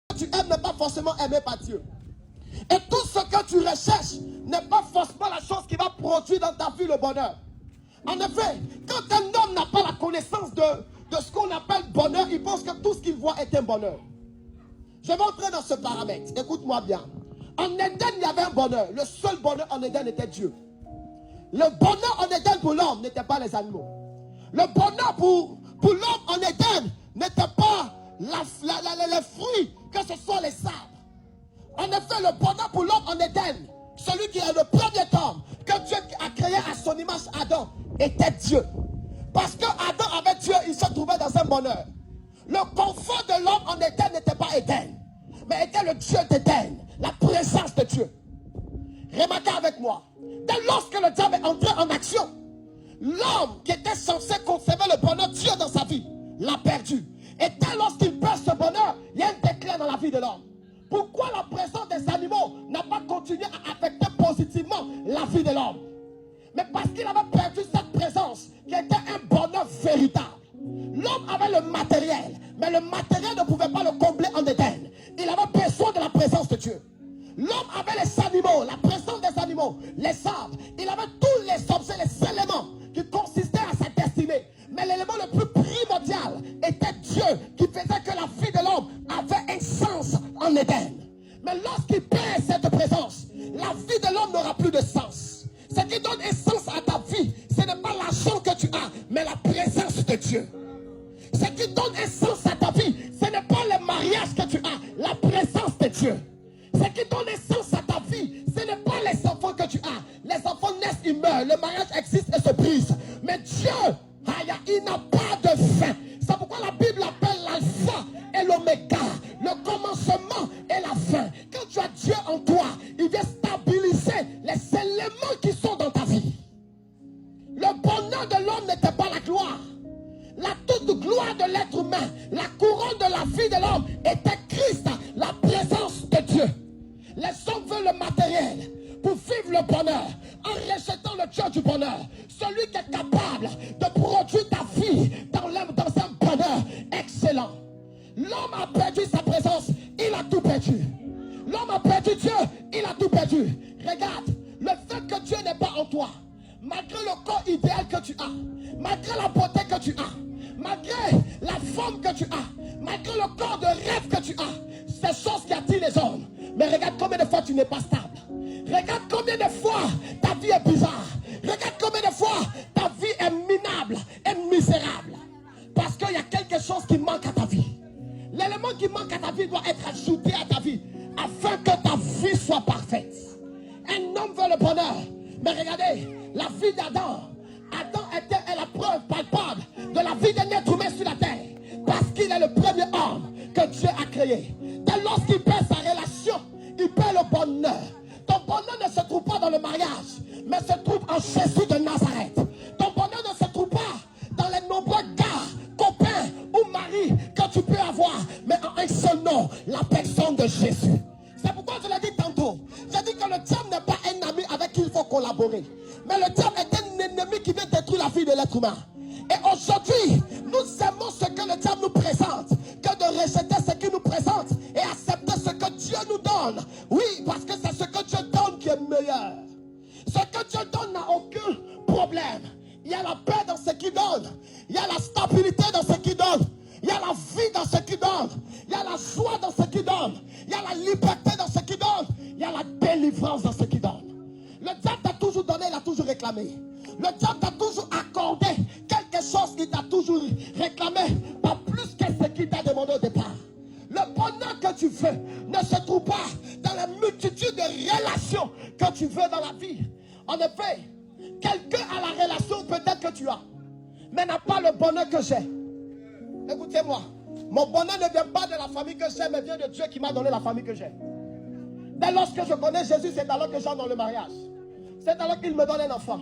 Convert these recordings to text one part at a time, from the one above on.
que tu aimes n'est pas forcément aimé par Dieu. Et tout ce que tu recherches n'est pas forcément la chose qui va produire dans ta vie le bonheur. En effet, quand un homme n'a pas la connaissance de ce qu'on appelle bonheur, il pense que tout ce qu'il voit est un bonheur. Je vais entrer dans ce paramètre. Écoute-moi bien. En Éden, il y avait un bonheur. Le seul bonheur en Éden était Dieu. Le bonheur en Éden pour l'homme n'était pas les animaux. Le bonheur pour l'homme en Éden n'était pas les fruits, que ce soit les arbres. En effet, le bonheur pour l'homme en Éden, celui qui est le premier homme que Dieu a créé à son image, Adam, était Dieu. Parce que Adam avait Dieu, il se trouvait dans un bonheur. Le confort de l'homme en Éden n'était pas Éden, mais était le Dieu d'Éden, la présence de Dieu. Remarquez avec moi, dès lorsque le diable est entré en action, l'homme qui était censé conserver le bonheur Dieu dans sa vie, l'a perdu. Et dès lorsqu'il perd ce bonheur, il y a un déclin dans la vie de l'homme. Pourquoi la présence des animaux n'a pas continué à affecter positivement la vie de l'homme? Mais parce qu'il avait perdu cette présence qui était un bonheur véritable. L'homme avait le matériel, mais le matériel ne pouvait pas le combler en Éden. Il avait besoin de la présence de Dieu. L'homme avait les animaux, la présence des animaux, les arbres. Il avait tous les objets, les éléments qui consistaient à sa destinée. Mais l'élément le plus primordial était Dieu, qui faisait que la vie de l'homme avait un sens en Éden. Mais lorsqu'il perd cette présence, la vie de l'homme n'aura plus de sens. Ce qui donne un sens à ta vie, ce n'est pas l'argent que tu as, mais la présence de Dieu. Ce qui donne un sens à ta vie, ce n'est pas le mariage que tu as, la présence de Dieu. Ce qui donne un sens à ta vie, ce n'est pas les enfants que tu as. Les enfants naissent, ils meurent, le mariage existe et se brise. Mais Dieu, il n'a pas de fin. C'est pourquoi la Bible appelle l'alpha et l'oméga, le commencement et la fin. Quand tu as Dieu en toi, il vient stabiliser les éléments qui sont dans ta vie. Le bonheur de l'homme n'était pas la gloire. La toute gloire de l'être humain, la couronne de la vie de l'homme était Christ, la présence de Dieu. Les hommes veulent le matériel pour vivre le bonheur en rejetant le Dieu du bonheur. Celui qui est capable de produire ta vie dans un bonheur excellent. L'homme a perdu sa présence, il a tout perdu. L'homme a perdu Dieu, il a tout perdu. Regarde, le fait que Dieu n'est pas en toi, malgré le corps idéal que tu as, malgré la beauté que tu as, malgré la forme que tu as, malgré le corps de rêve que tu as, c'est chose qui attire les hommes. Mais regarde combien de fois tu n'es pas stable. Regarde combien de fois ta vie est bizarre. Regarde combien de fois ta vie est minable et misérable. Parce qu'il y a quelque chose qui manque à ta vie. L'élément qui manque à ta vie doit être ajouté à ta vie afin que ta vie soit parfaite. Un homme veut le bonheur. Mais regardez, la vie d'Adam. Adam était la preuve palpable de la vie d'un être humain sur la terre. Parce qu'il est le premier homme que Dieu a créé. Dès lorsqu'il perd sa relation, il perd le bonheur. Ton bonheur ne se trouve pas dans le mariage, mais se trouve en Jésus de Nazareth. Ton bonheur ne se trouve pas dans les nombreux gars, copains ou maris que tu peux avoir, mais en un seul nom, la personne de Jésus. C'est pourquoi je l'ai dit tantôt. J'ai dit que le diable n'est pas un ami avec qui il faut collaborer. Mais le diable est un ennemi qui vient détruire la vie de l'être humain. Et aujourd'hui, nous aimons ce que le diable nous présente, que de rejeter ce qu'il nous présente et accepter ce que Dieu nous donne. Oui, parce que c'est ce que Dieu donne qui est meilleur. Ce que Dieu donne n'a aucun problème. Il y a la paix dans ce qu'il donne. Il y a la stabilité dans ce qu'il donne. Il y a la vie dans ce qu'il donne. Il y a la joie dans ce qu'il donne. Il y a la liberté dans ce qu'il donne. Il y a la délivrance dans ce qu'il donne. Le diable t'a toujours donné, il a toujours réclamé. Le diable t'a toujours accordé quelque chose qu'il t'a toujours réclamé, pas plus que ce qu'il t'a demandé au départ. Le bonheur que tu veux ne se trouve pas dans la multitude de relations que tu veux dans la vie. En effet, quelqu'un a la relation peut-être que tu as, mais n'a pas le bonheur que j'ai. Écoutez-moi, mon bonheur ne vient pas de la famille que j'ai, mais vient de Dieu qui m'a donné la famille que j'ai. Dès lorsque je connais Jésus, c'est alors que j'entre dans le mariage. C'est alors qu'il me donne un enfant.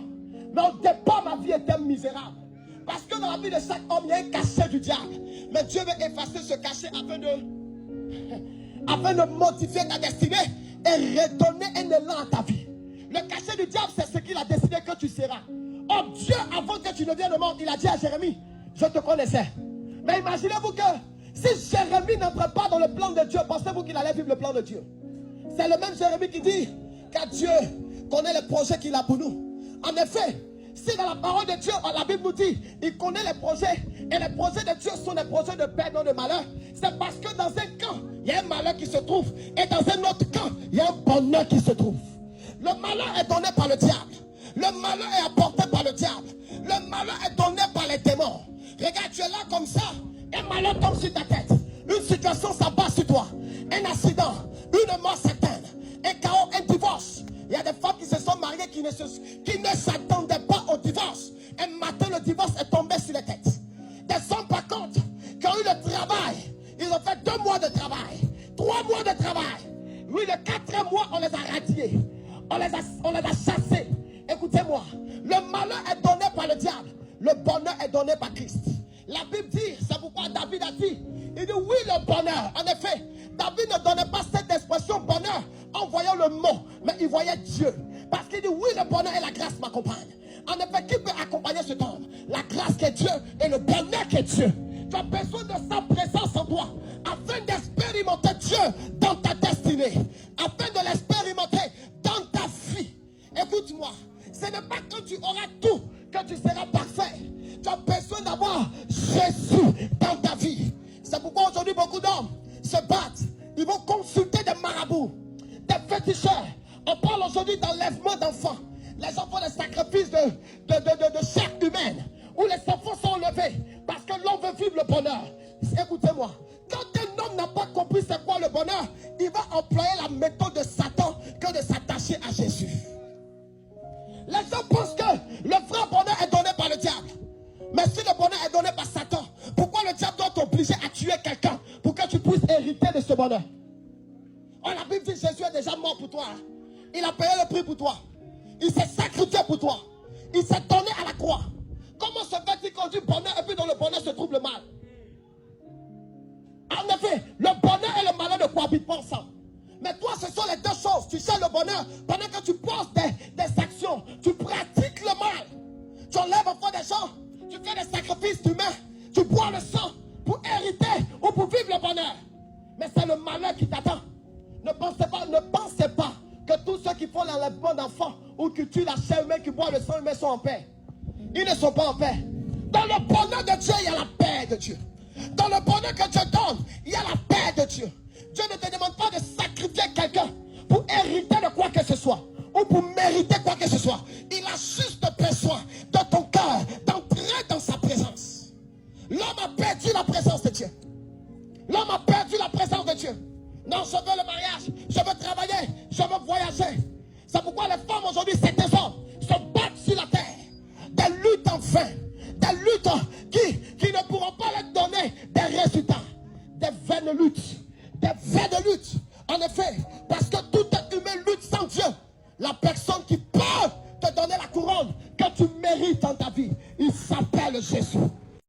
Mais au départ, ma vie était misérable. Parce que dans la vie de chaque homme, il y a un cachet du diable. Mais Dieu veut effacer ce cachet afin de modifier ta destinée et redonner un élan à ta vie. Le cachet du diable, c'est ce qu'il a décidé que tu seras. Oh Dieu, avant que tu ne viennes au monde, il a dit à Jérémie, je te connaissais. Mais imaginez-vous que Si Jérémie n'entre pas dans le plan de Dieu, pensez-vous qu'il allait vivre le plan de Dieu? C'est le même Jérémie qui dit qu'à Dieu connaît les projets qu'il a pour nous. En effet, si dans la parole de Dieu, la Bible nous dit, il connaît les projets, et les projets de Dieu sont des projets de paix, non de malheur, c'est parce que dans un camp, il y a un malheur qui se trouve, et dans un autre camp, il y a un bonheur qui se trouve. Le malheur est donné par le diable. Le malheur est apporté par le diable. Le malheur est donné par les démons. Regarde, tu es là comme ça, un malheur tombe sur ta tête. Une situation s'abat sur toi. Un accident, une mort certaine, un chaos, un divorce. Il y a des femmes qui se sont mariées qui ne s'attendaient pas au divorce. Un matin, le divorce est tombé sur les têtes. Des hommes, par contre, qui ont eu le travail, ils ont fait 2 mois de travail, 3 mois de travail. Oui, le 4e mois, on les a radiés. On les a chassés. Écoutez-moi, le malheur est donné par le diable. Le bonheur est donné par Christ. La Bible dit, c'est pourquoi David a dit, il dit oui le bonheur. En effet, David ne donnait pas cette expression bonheur en voyant le mot, mais il voyait Dieu. Parce qu'il dit oui le bonheur et la grâce m'accompagnent. En effet, qui peut accompagner cet homme? La grâce qui est Dieu et le bonheur qui est Dieu. Tu as besoin de sa présence en toi afin d'expérimenter Dieu dans ta destinée, afin de l'expérimenter dans ta vie. Écoute-moi, ce n'est pas quand tu auras tout que tu seras parfait. Tu as besoin d'avoir Jésus dans ta vie. C'est pourquoi aujourd'hui beaucoup d'hommes se battent. Ils vont consulter des marabouts, des féticheurs. On parle aujourd'hui d'enlèvement d'enfants. Les gens font des sacrifices de chair humaine, où les enfants sont enlevés parce que l'homme veut vivre le bonheur. Écoutez-moi, quand un homme n'a pas compris c'est quoi le bonheur, il va employer la méthode de Satan que de s'attacher à Jésus. Les gens pensent que le vrai bonheur est donné par le diable. Mais si le bonheur est donné par Satan, pourquoi le diable doit t'obliger à tuer quelqu'un pour que tu puisses hériter de ce bonheur? Oh, la Bible dit que Jésus est déjà mort pour toi. Il a payé le prix pour toi. Il s'est sacrifié pour toi. Il s'est donné à la croix. Comment se fait-il qu'on dit bonheur et puis dans le bonheur se trouve le mal? En effet, le bonheur et le malheur ne cohabitent pas ensemble. Mais toi, ce sont les 2 choses. Tu cherches le bonheur pendant que tu poses des actions. Tu pratiques le mal. Tu enlèves enfant des gens. Tu fais des sacrifices humains. Tu bois le sang pour hériter ou pour vivre le bonheur. Mais c'est le malheur qui t'attend. Ne pensez pas que tous ceux qui font l'enlèvement d'enfants ou qui tuent la chair humaine, qui boivent le sang humain sont en paix. Ils ne sont pas en paix. Dans le bonheur de Dieu, il y a la paix de Dieu. Dans le bonheur que Dieu donne, il y a la paix de Dieu. Dieu ne te demande pas de sacrifier quelqu'un pour hériter de quoi que ce soit ou pour mériter quoi que ce soit. Il a juste besoin de ton cœur d'entrer dans sa présence. L'homme a perdu la présence de Dieu. L'homme a perdu la présence de Dieu. Non, je veux le mariage, je veux travailler, je veux voyager. C'est pourquoi les femmes aujourd'hui, certains hommes, se battent sur la terre. Des luttes en vain. Des luttes qui ne pourront pas leur donner des résultats. Des vaines luttes. Des vaines luttes. En effet, parce que tout être humain lutte sans Dieu. La personne qui